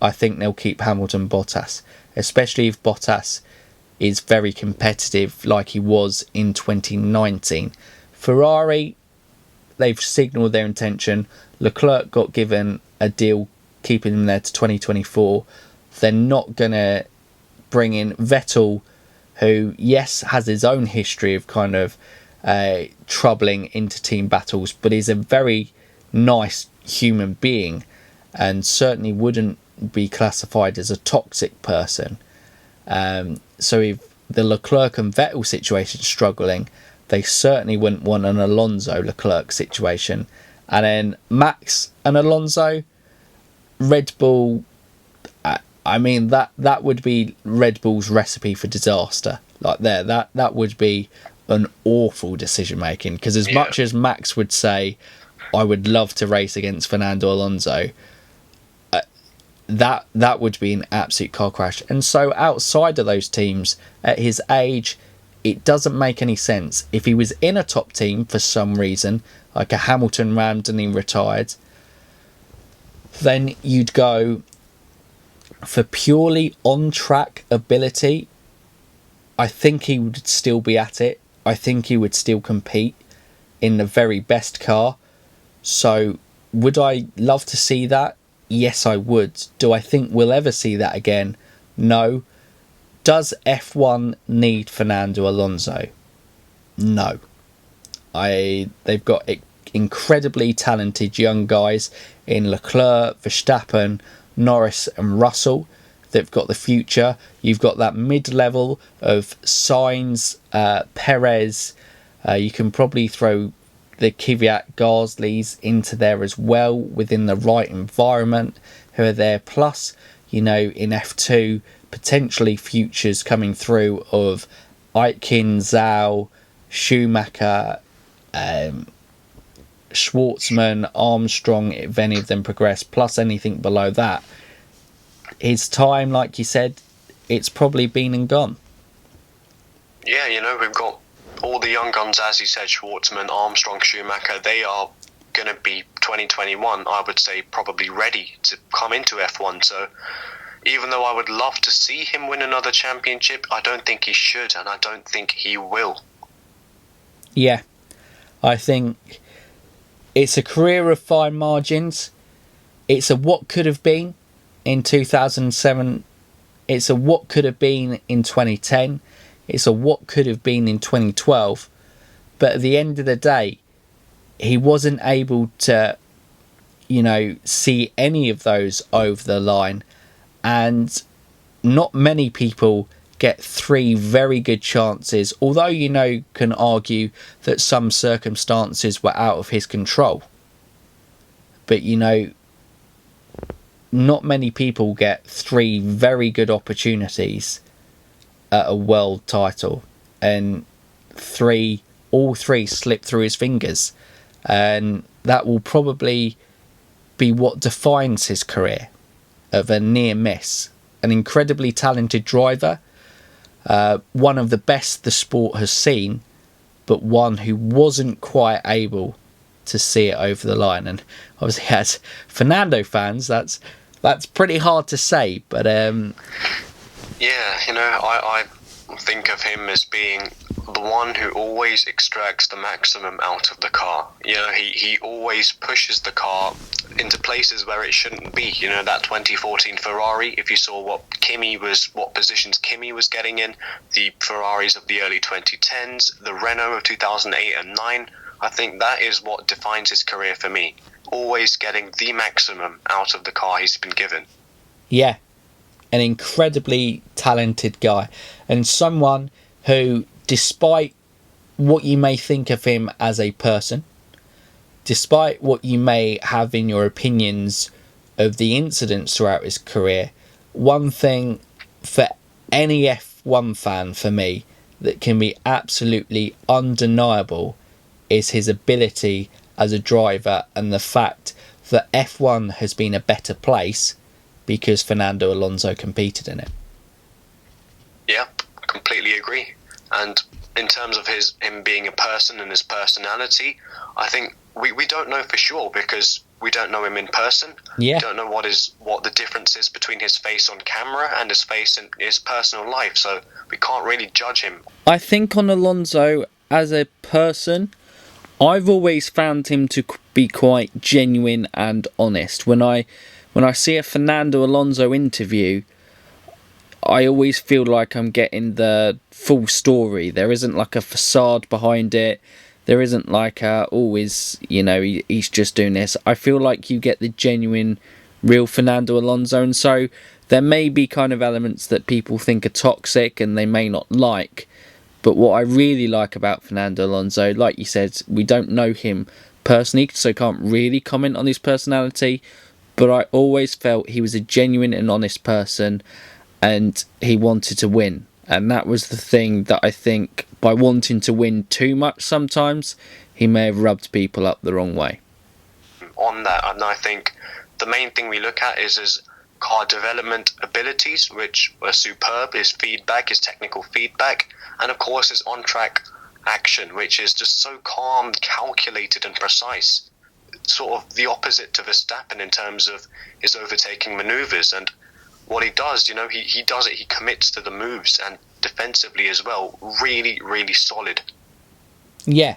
[SPEAKER 1] I think they'll keep Hamilton Bottas, especially if Bottas is very competitive like he was in 2019. Ferrari, they've signalled their intention. Leclerc got given a deal keeping him there to 2024. They're not going to bring in Vettel, who, yes, has his own history of kind of troubling inter-team battles, but is a very nice human being and certainly wouldn't be classified as a toxic person. So if the Leclerc and Vettel situation is struggling, they certainly wouldn't want an Alonso-Leclerc situation. And then Max and Alonso, Red Bull, I mean, that would be Red Bull's recipe for disaster. Like that would be an awful decision making, because as much as Max would say, I would love to race against Fernando Alonso, that would be an absolute car crash. And so outside of those teams, at his age, it doesn't make any sense. If he was in a top team for some reason, like a Hamilton randomly retired, then you'd go for purely on-track ability. I think he would still be at it. I think he would still compete in the very best car. So would I love to see that? Yes, I would. Do I think we'll ever see that again? No. Does F1 need Fernando Alonso? No. They've got incredibly talented young guys in Leclerc, Verstappen, Norris and Russell. They've got the future. You've got that mid-level of Sainz, Perez. You can probably throw the Kvyat Gasly's into there as well within the right environment, who are there. Plus, in F2, potentially futures coming through of Aitken, Zhou, Schumacher, Schwartzman, Armstrong, if any of them progress, plus anything below that. His time, like you said, it's probably been and gone.
[SPEAKER 2] Yeah, we've got all the young guns, as you said, Schwartzman, Armstrong, Schumacher. They are going to be 2021, I would say, probably ready to come into F1. So even though I would love to see him win another championship, I don't think he should, and I don't think he will.
[SPEAKER 1] Yeah, I think it's a career of fine margins. It's a what could have been in 2007. It's a what could have been in 2010. It's a what could have been in 2012. But at the end of the day, he wasn't able to, see any of those over the line. And not many people get three very good chances, although, can argue that some circumstances were out of his control. But, not many people get three very good opportunities at a world title, and all three slip through his fingers, and that will probably be what defines his career, of a near miss. An incredibly talented driver, one of the best the sport has seen, but one who wasn't quite able to see it over the line. And obviously, as Fernando fans, that's pretty hard to say, but
[SPEAKER 2] I think of him as being the one who always extracts the maximum out of the car. You know, he always pushes the car into places where it shouldn't be. You know, that 2014 Ferrari, if you saw what positions Kimi was getting in, the Ferraris of the early 2010s, the Renault of 2008 and 9, I think that is what defines his career for me. Always getting the maximum out of the car he's been given.
[SPEAKER 1] Yeah, an incredibly talented guy, and someone who, despite what you may think of him as a person, despite what you may have in your opinions of the incidents throughout his career, one thing for any F1 fan, for me, that can be absolutely undeniable is his ability as a driver, and the fact that F1 has been a better place because Fernando Alonso competed in it.
[SPEAKER 2] Yeah, I completely agree. And in terms of him being a person and his personality, I think we don't know for sure because we don't know him in person.
[SPEAKER 1] Yeah.
[SPEAKER 2] We don't know what the difference is between his face on camera and his face in his personal life, so we can't really judge him.
[SPEAKER 1] I think on Alonso as a person, I've always found him to be quite genuine and honest. When I see a Fernando Alonso interview, I always feel like I'm getting the full story. There isn't like a facade behind it. There isn't like he's just doing this. I feel like you get the genuine, real Fernando Alonso, and so there may be kind of elements that people think are toxic and they may not like. But what I really like about Fernando Alonso, like you said, we don't know him personally, so can't really comment on his personality. But I always felt he was a genuine and honest person, and he wanted to win. And that was the thing that I think, by wanting to win too much sometimes, he may have rubbed people up the wrong way.
[SPEAKER 2] On that, and I think the main thing we look at is his car development abilities, which were superb, his feedback, his technical feedback, and of course his on-track action, which is just so calm, calculated and precise. Sort of the opposite to Verstappen in terms of his overtaking maneuvers. And what he does, he does it, he commits to the moves, and defensively as well, really, really solid.
[SPEAKER 1] Yeah,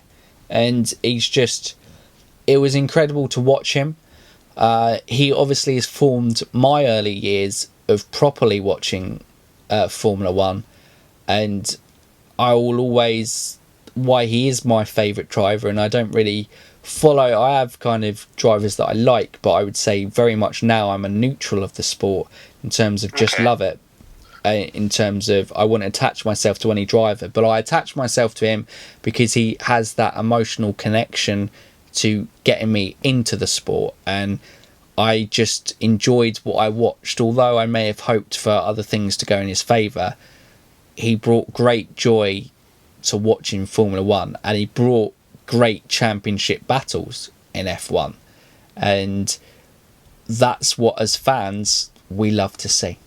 [SPEAKER 1] and it was incredible to watch him. He obviously has formed my early years of properly watching Formula One, and I will always, why he is my favourite driver, and I don't really follow, I have kind of drivers that I like, but I would say very much now I'm a neutral of the sport in terms of just love it, in terms of I wouldn't attach myself to any driver, but I attach myself to him because he has that emotional connection to getting me into the sport, and I just enjoyed what I watched. Although I may have hoped for other things to go in his favour, he brought great joy to watching Formula One, and he brought great championship battles in F1, and that's what, as fans, we love to see.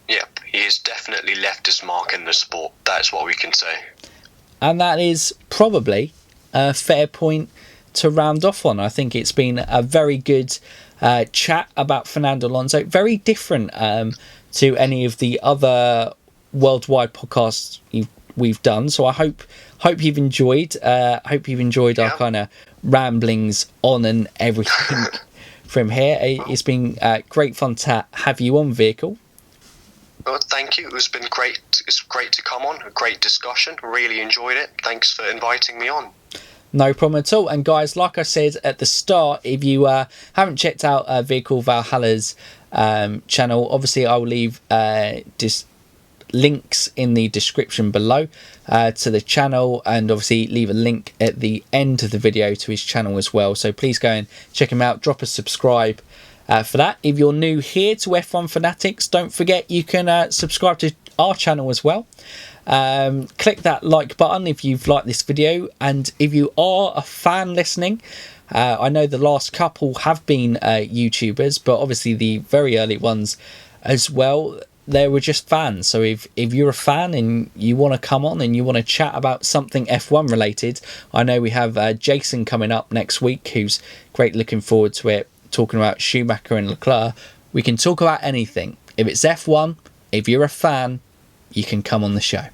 [SPEAKER 2] Yep, he has definitely left his mark in the sport. That's what we can say.
[SPEAKER 1] And that is probably a fair point to round off on. I think it's been a very good chat about Fernando Alonso. Very different to any of the other worldwide podcasts we've done. So I hope you've enjoyed. Hope you've enjoyed our kind of ramblings on and everything from here. It's been great fun to have you on, Vehicle.
[SPEAKER 2] Well, thank you. It's been great. It's great to come on. A great discussion. Really enjoyed it. Thanks for inviting me on.
[SPEAKER 1] No problem at all. And guys, like I said at the start, if you haven't checked out Vehicle Valhalla's channel, obviously I will leave links in the description below to the channel, and obviously leave a link at the end of the video to his channel as well. So please go and check him out. Drop a subscribe for that. If you're new here to F1 Fanatics, don't forget you can subscribe to our channel as well. Click that like button if you've liked this video, and if you are a fan listening, I know the last couple have been YouTubers, but obviously the very early ones as well, they were just fans. So if you're a fan and you want to come on and you want to chat about something F1 related, I know we have Jason coming up next week, who's great, looking forward to it, talking about Schumacher and Leclerc. We can talk about anything. If it's F1, if you're a fan, you can come on the show.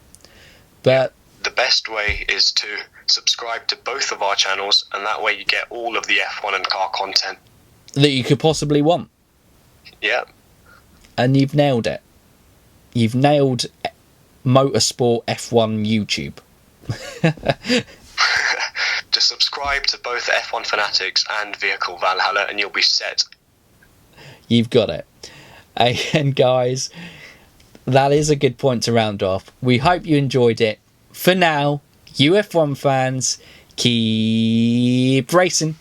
[SPEAKER 1] But
[SPEAKER 2] the best way is to subscribe to both of our channels, and that way you get all of the F1 and car content
[SPEAKER 1] that you could possibly want.
[SPEAKER 2] Yeah.
[SPEAKER 1] And you've nailed it. You've nailed Motorsport F1 YouTube.
[SPEAKER 2] Just subscribe to both F1 Fanatics and Vehicle Valhalla and you'll be set.
[SPEAKER 1] You've got it. And guys, that is a good point to round off. We hope you enjoyed it. For now, you F1 fans, keep racing.